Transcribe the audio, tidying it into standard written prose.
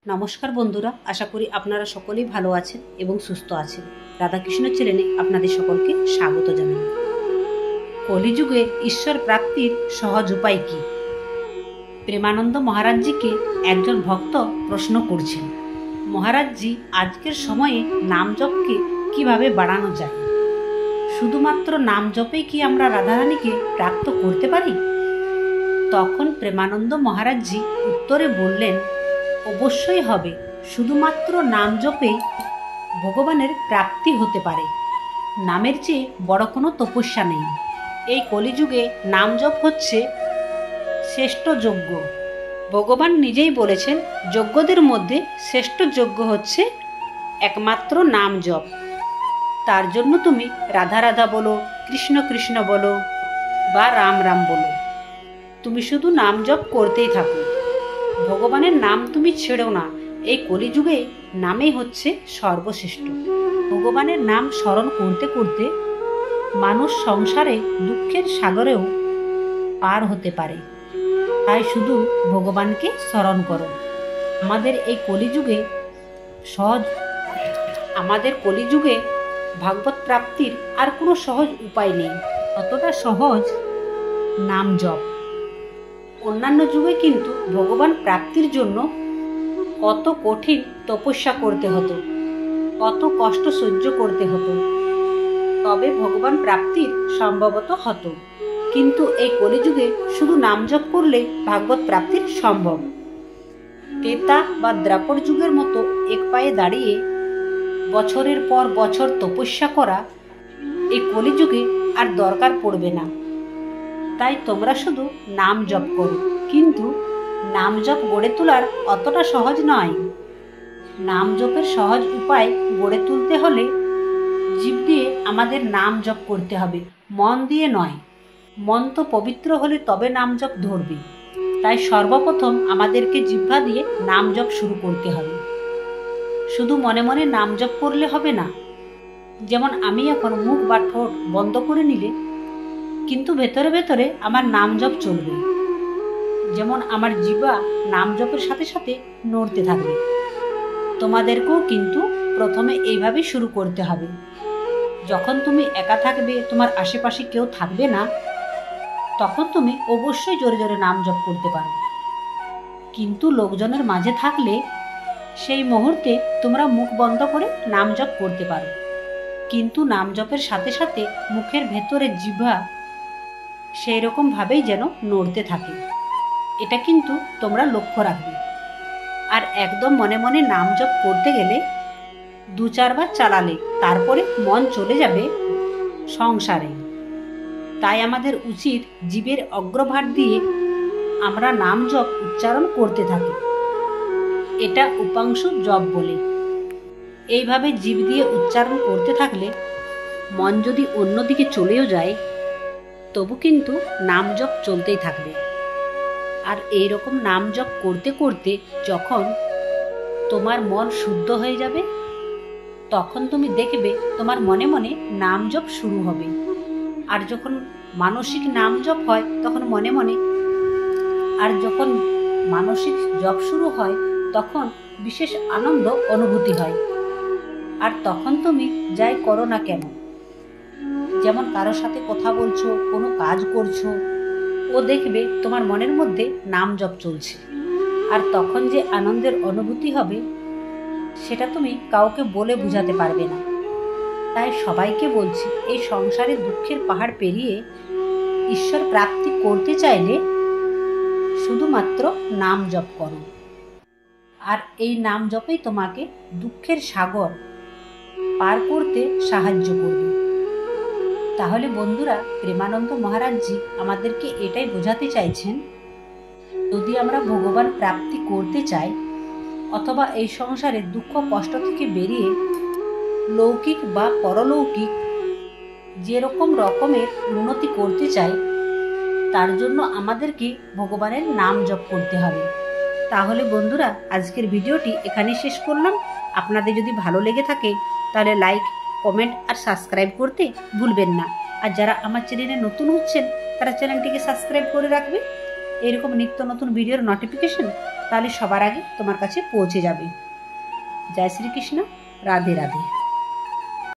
নমস্কার বন্ধুরা, আশা করি আপনারা সকলেই ভালো আছেন এবং সুস্থ আছেন। রাধাকৃষ্ণ চ্যানেলে আপনাদের সকলকে স্বাগত জানাই। কলিযুগে ঈশ্বর প্রাপ্তির সহজ উপায় কি? প্রেমানন্দ মহারাজজিকে একজন ভক্ত প্রশ্ন করছেন, মহারাজজি, আজকের সময়ে নাম জপকে কিভাবে বাড়ানো যায়? শুধুমাত্র নাম জপেই কি আমরা রাধারানীকে প্রাপ্ত করতে পারি? তখন প্রেমানন্দ মহারাজজি উত্তরে বললেন, অবশ্যই হবে। শুধুমাত্র নাম জপেই ভগবানের প্রাপ্তি হতে পারে। নামের চেয়ে বড় কোনো তপস্যা নেই। এই কলিযুগে নাম জপ হচ্ছে শ্রেষ্ঠ যজ্ঞ। ভগবান নিজেই বলেছেন, যজ্ঞদের মধ্যে শ্রেষ্ঠ যজ্ঞ হচ্ছে একমাত্র নাম জপ। তার জন্য তুমি রাধা রাধা বলো, কৃষ্ণ কৃষ্ণ বলো বা রাম রাম বলো, তুমি শুধু নাম জপ করতেই থাকো। ভগবানের নাম তুমি ছেড়ো না। এই কলিযুগে নামই হচ্ছে সর্বশ্রেষ্ঠ। ভগবানের নাম স্মরণ করতে করতে মানুষ সংসারে দুঃখের সাগরেও পার হতে পারে। তাই শুধু ভগবানকে স্মরণ করো। আমাদের কলিযুগে ভাগবত প্রাপ্তির আর কোনো সহজ উপায় নেই। অতটা সহজ নাম জপ। অন্যান্য যুগে কিন্তু ভগবান প্রাপ্তির জন্য কত কঠিন তপস্যা করতে হতো, কত কষ্ট সহ্য করতে হতো, তবে ভগবান প্রাপ্তির সম্ভবত হতো। কিন্তু এই কলিযুগে শুধু নাম জপ করলে ভাগবত প্রাপ্তির সম্ভব। ত্রেতা বা দ্বাপর যুগের মতো এক পায়ে দাঁড়িয়ে বছরের পর বছর তপস্যা করা এই কলিযুগে আর দরকার পড়বে না। তাই তোমরা শুধু নাম জপ করো। কিন্তু নাম জপ গড়ে তোলার অতটা সহজ নয়। নাম জপের সহজ উপায় গড়ে তুলতে হলে জিভ দিয়ে আমাদের নাম জপ করতে হবে, মন দিয়ে নয়। মন তো পবিত্র হলে তবে নাম জপ ধরবে। তাই সর্বপ্রথম আমাদেরকে জিহ্বা দিয়ে নাম জপ শুরু করতে হবে। শুধু মনে মনে নাম জপ করলে হবে না। যেমন আমি এখন মুখ বা ঠোঁট বন্ধ করে নিলে কিন্তু ভেতরে ভেতরে আমার নাম জপ চলবে। যেমন আমার জিহ্বা নাম জপের সাথে সাথে নড়তে থাকবে। তোমাদেরকেও কিন্তু প্রথমে এইভাবে শুরু করতে হবে। যখন তুমি একা থাকবে, তোমার আশেপাশে কেউ থাকবে না, তখন তুমি অবশ্যই জোরে জোরে নাম জপ করতে পারো। কিন্তু লোকজনের মাঝে থাকলে সেই মুহূর্তে তোমরা মুখ বন্ধ করে নাম জপ করতে পারো। কিন্তু নাম জপের সাথে সাথে মুখের ভেতরে জিহ্বা সেই রকম ভাবেই যেন নড়তে থাকে। এটা কিন্তু তোমরা লক্ষ্য রাখবে। আর একদম মনে মনে নাম জপ করতে গেলে 2-4 বার চালালে তারপরে মন চলে যাবে সংসারে। তাই আমাদের উচিত জিভের অগ্রভাগ দিয়ে আমরা নাম জপ উচ্চারণ করতে থাকি। এটা উপাংশু জপ বলে। এইভাবে জিভ দিয়ে উচ্চারণ করতে থাকলে মন যদি অন্যদিকে চলেও যায়, তবু কিন্তু নাম জপ চলতেই থাকবে। আর এই রকম নাম জপ করতে করতে যখন তোমার মন শুদ্ধ হয়ে যাবে, তখন তুমি দেখবে তোমার মনে মনে নাম জপ শুরু হবে। আর যখন মানসিক নাম জপ হয় তখন মনে মনে, আর যখন মানসিক জপ শুরু হয় তখন বিশেষ আনন্দ অনুভূতি হয়। আর তখন তুমি যাই করো না কেন, যেমন কারোর সাথে কথা বলছো, কোনো কাজ করছো, ও দেখবে তোমার মনের মধ্যে নাম জপ চলছে। আর তখন যে আনন্দের অনুভূতি হবে সেটা তুমি কাউকে বলে বোঝাতে পারবে না। তাই সবাইকে বলছি, এই সংসারে দুঃখের পাহাড় পেরিয়ে ঈশ্বর প্রাপ্তি করতে চাইলে শুধুমাত্র নাম জপ করো। আর এই নাম জপেই তোমাকে দুঃখের সাগর পার করতে সাহায্য করবে। তাহলে বন্ধুরা, প্রেমানন্দ মহারাজজি আমাদেরকে এটাই বোঝাতে চাইছেন, যদি আমরা ভগবান প্রাপ্তি করতে চাই অথবা এই সংসারে দুঃখ কষ্ট থেকে বেরিয়ে লৌকিক বা পরলৌকিক যেরকম রকমের উন্নতি করতে চাই, তার জন্য আমাদেরকে ভগবানের নাম জপ করতে হবে। তাহলে বন্ধুরা, আজকের ভিডিওটি এখানে শেষ করলাম। আপনাদের যদি ভালো লেগে থাকে তাহলে লাইক, কমেন্ট আর সাবস্ক্রাইব করতে ভুলবেন না। আর যারা আমার চ্যানেলে নতুন হচ্ছেন তারা চ্যানেলটিকে সাবস্ক্রাইব করে রাখবে। এরকম নিত্য নতুন ভিডিওর নোটিফিকেশন তাহলে সবার আগে তোমার কাছে পৌঁছে যাবে। জয় শ্রীকৃষ্ণ। রাধে রাধে।